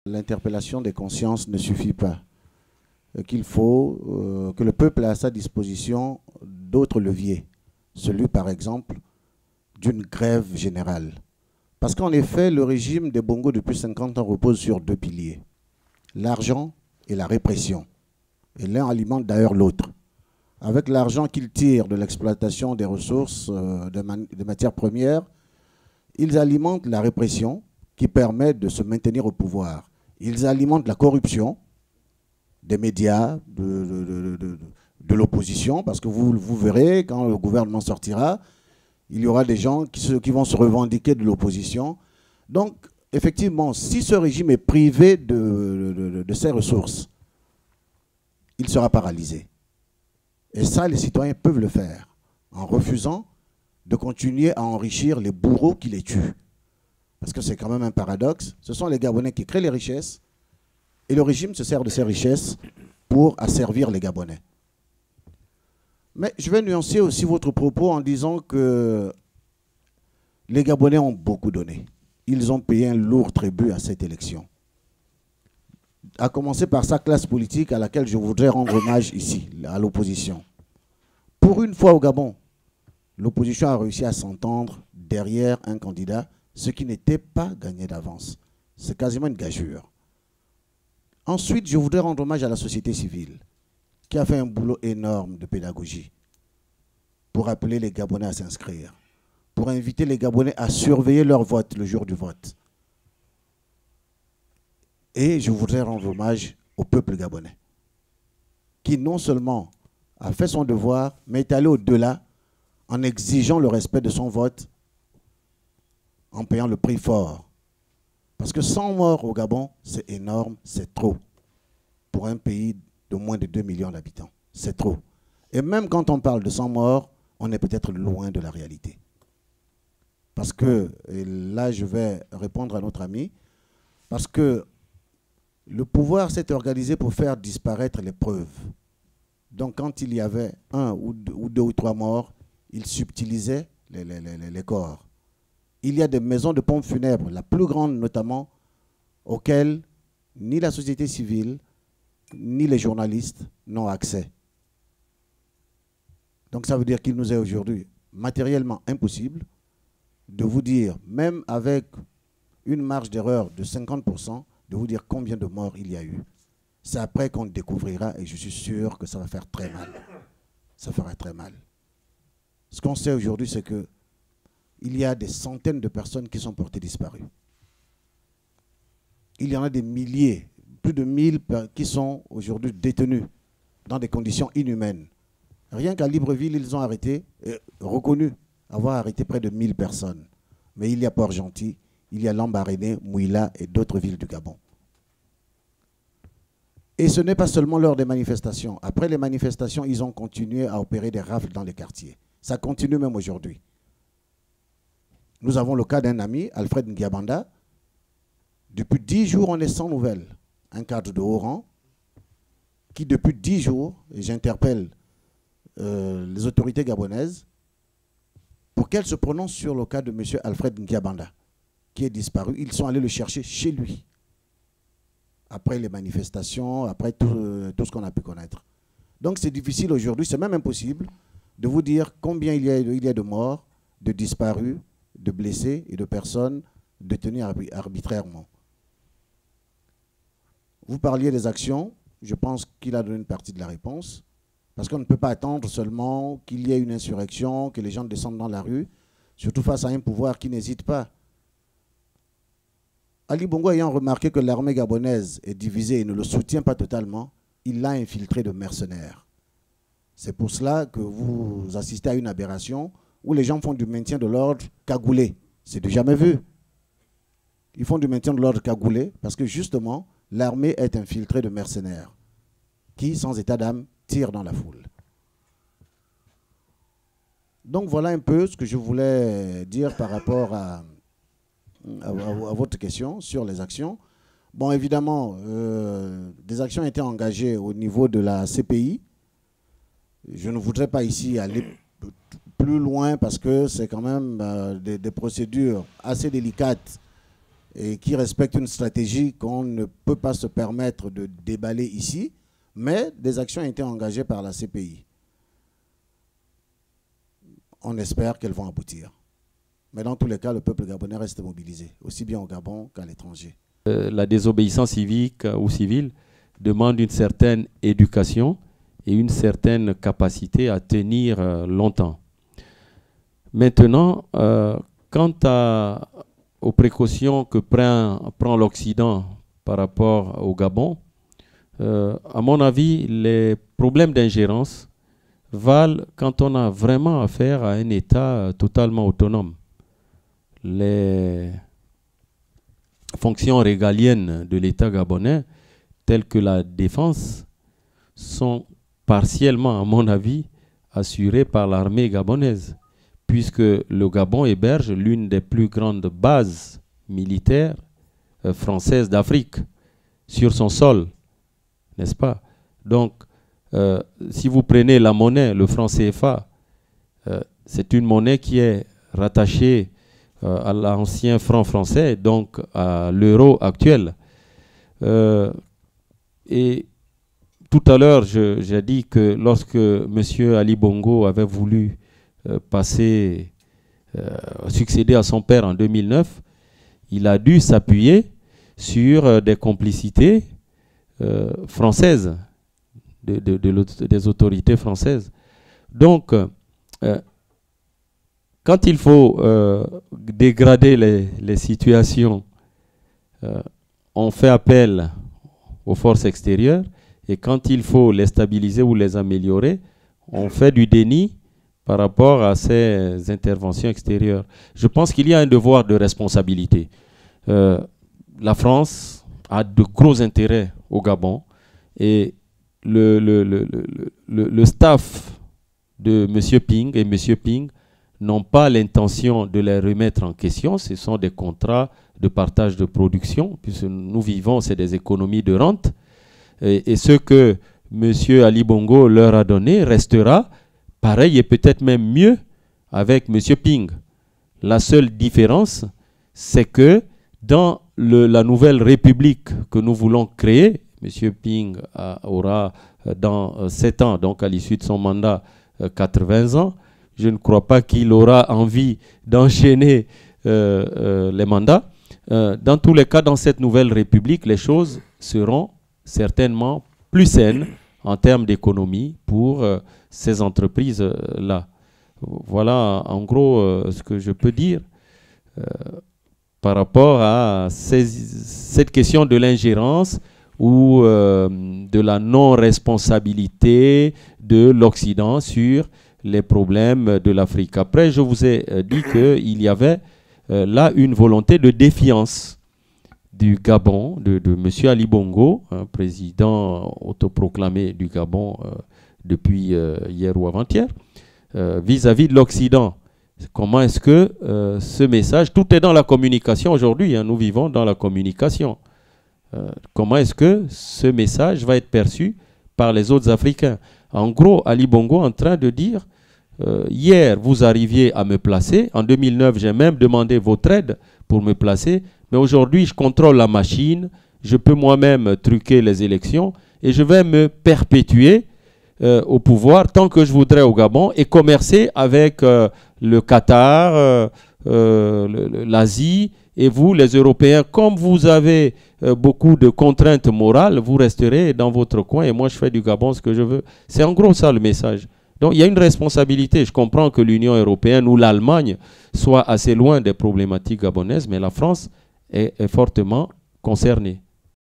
L'interpellation des consciences ne suffit pas. Qu'il faut que le peuple ait à sa disposition d'autres leviers. Celui, par exemple, d'une grève générale. Parce qu'en effet, le régime des Bongo depuis 50 ans repose sur deux piliers. L'argent et la répression. Et l'un alimente d'ailleurs l'autre. Avec l'argent qu'ils tirent de l'exploitation des ressources de matières premières, ils alimentent la répression qui permet de se maintenir au pouvoir. Ils alimentent la corruption des médias, de l'opposition, parce que vous verrez, quand le gouvernement sortira, il y aura des gens qui vont se revendiquer de l'opposition. Donc, effectivement, si ce régime est privé de ses ressources, il sera paralysé. Et ça, les citoyens peuvent le faire, en refusant de continuer à enrichir les bourreaux qui les tuent. Parce que c'est quand même un paradoxe. Ce sont les Gabonais qui créent les richesses, et le régime se sert de ces richesses pour asservir les Gabonais. Mais je vais nuancer aussi votre propos en disant que les Gabonais ont beaucoup donné. Ils ont payé un lourd tribut à cette élection. À commencer par sa classe politique à laquelle je voudrais rendre hommage ici, à l'opposition. Pour une fois au Gabon, l'opposition a réussi à s'entendre derrière un candidat, ce qui n'était pas gagné d'avance. C'est quasiment une gageure. Ensuite, je voudrais rendre hommage à la société civile, qui a fait un boulot énorme de pédagogie pour appeler les Gabonais à s'inscrire, pour inviter les Gabonais à surveiller leur vote le jour du vote. Et je voudrais rendre hommage au peuple gabonais, qui non seulement a fait son devoir, mais est allé au-delà en exigeant le respect de son vote, en payant le prix fort. Parce que 100 morts au Gabon, c'est énorme, c'est trop. Pour un pays de moins de 2 millions d'habitants, c'est trop. Et même quand on parle de 100 morts, on est peut-être loin de la réalité. Parce que, et là je vais répondre à notre ami, parce que le pouvoir s'est organisé pour faire disparaître les preuves. Donc quand il y avait un ou deux ou trois morts, il subtilisait les corps. Il y a des maisons de pompes funèbres, la plus grande notamment, auxquelles ni la société civile, ni les journalistes n'ont accès. Donc ça veut dire qu'il nous est aujourd'hui matériellement impossible de vous dire, même avec une marge d'erreur de 50%, de vous dire combien de morts il y a eu. C'est après qu'on découvrira et je suis sûr que ça va faire très mal. Ça fera très mal. Ce qu'on sait aujourd'hui, c'est que il y a des centaines de personnes qui sont portées disparues. Il y en a des milliers, plus de 1000 qui sont aujourd'hui détenus dans des conditions inhumaines. Rien qu'à Libreville, ils ont arrêté, reconnu avoir arrêté près de 1000 personnes. Mais il y a Port-Gentil, il y a Lambaréné, Mouila et d'autres villes du Gabon. Et ce n'est pas seulement lors des manifestations. Après les manifestations, ils ont continué à opérer des rafles dans les quartiers. Ça continue même aujourd'hui. Nous avons le cas d'un ami, Alfred Ngiabanda. Depuis 10 jours, on est sans nouvelles. Un cadre de haut rang qui, depuis 10 jours, et j'interpelle les autorités gabonaises, pour qu'elles se prononcent sur le cas de M. Alfred Ngiabanda, qui est disparu. Ils sont allés le chercher chez lui, après les manifestations, après tout ce qu'on a pu connaître. Donc c'est difficile aujourd'hui, c'est même impossible de vous dire combien il y a de morts, de disparus, de blessés et de personnes détenues arbitrairement. Vous parliez des actions, je pense qu'il a donné une partie de la réponse, parce qu'on ne peut pas attendre seulement qu'il y ait une insurrection, que les gens descendent dans la rue, surtout face à un pouvoir qui n'hésite pas. Ali Bongo ayant remarqué que l'armée gabonaise est divisée et ne le soutient pas totalement, il l'a infiltré de mercenaires. C'est pour cela que vous assistez à une aberration où les gens font du maintien de l'ordre cagoulé. C'est du jamais vu. Ils font du maintien de l'ordre cagoulé parce que justement, l'armée est infiltrée de mercenaires qui, sans état d'âme, tirent dans la foule. Donc voilà un peu ce que je voulais dire par rapport à votre question sur les actions. Bon, évidemment, des actions ont été engagées au niveau de la CPI. Je ne voudrais pas ici aller plus loin parce que c'est quand même des procédures assez délicates et qui respectent une stratégie qu'on ne peut pas se permettre de déballer ici, mais des actions ont été engagées par la CPI. On espère qu'elles vont aboutir. Mais dans tous les cas, le peuple gabonais reste mobilisé, aussi bien au Gabon qu'à l'étranger. La désobéissance civique ou civile demande une certaine éducation et une certaine capacité à tenir longtemps. Maintenant, quant aux précautions que prend l'Occident par rapport au Gabon, à mon avis, les problèmes d'ingérence valent quand on a vraiment affaire à un État totalement autonome. Les fonctions régaliennes de l'État gabonais, telles que la défense, sont partiellement, à mon avis, assurées par l'armée gabonaise, puisque le Gabon héberge l'une des plus grandes bases militaires françaises d'Afrique sur son sol, n'est-ce pas? Donc, si vous prenez la monnaie, le franc CFA, c'est une monnaie qui est rattachée à l'ancien franc français, donc à l'euro actuel. Et tout à l'heure, j'ai dit que lorsque M. Ali Bongo avait voulu succéder à son père en 2009, il a dû s'appuyer sur des complicités françaises, des autorités françaises. Donc, quand il faut dégrader les situations, on fait appel aux forces extérieures, et quand il faut les stabiliser ou les améliorer, on fait du déni par rapport à ces interventions extérieures. Je pense qu'il y a un devoir de responsabilité. La France a de gros intérêts au Gabon, et le staff de M. Ping et M. Ping n'ont pas l'intention de les remettre en question. Ce sont des contrats de partage de production, puisque nous vivons, c'est des économies de rente. Et ce que M. Ali Bongo leur a donné restera pareil et peut-être même mieux avec M. Ping. La seule différence, c'est que dans la nouvelle république que nous voulons créer, M. Ping aura dans 7 ans, donc à l'issue de son mandat, 80 ans, je ne crois pas qu'il aura envie d'enchaîner les mandats. Dans tous les cas, dans cette nouvelle république, les choses seront certainement plus saines en termes d'économie pour ces entreprises-là. Voilà en gros ce que je peux dire par rapport à cette question de l'ingérence ou de la non-responsabilité de l'Occident sur les problèmes de l'Afrique. Après, je vous ai dit qu'il y avait là une volonté de défiance du Gabon, de M. Ali Bongo, président autoproclamé du Gabon depuis hier ou avant-hier, vis-à-vis de l'Occident. Comment est-ce que ce message, tout est dans la communication aujourd'hui, nous vivons dans la communication. Comment est-ce que ce message va être perçu par les autres Africains? En gros, Ali Bongo est en train de dire, hier, vous arriviez à me placer. En 2009, j'ai même demandé votre aide pour me placer. Mais aujourd'hui, je contrôle la machine. Je peux moi-même truquer les élections. Et je vais me perpétuer au pouvoir tant que je voudrais au Gabon et commercer avec le Qatar, l'Asie. Et vous, les Européens, comme vous avez beaucoup de contraintes morales, vous resterez dans votre coin et moi, je fais du Gabon ce que je veux. C'est en gros ça le message. Donc, il y a une responsabilité. Je comprends que l'Union européenne ou l'Allemagne soient assez loin des problématiques gabonaises, mais la France est fortement concernée.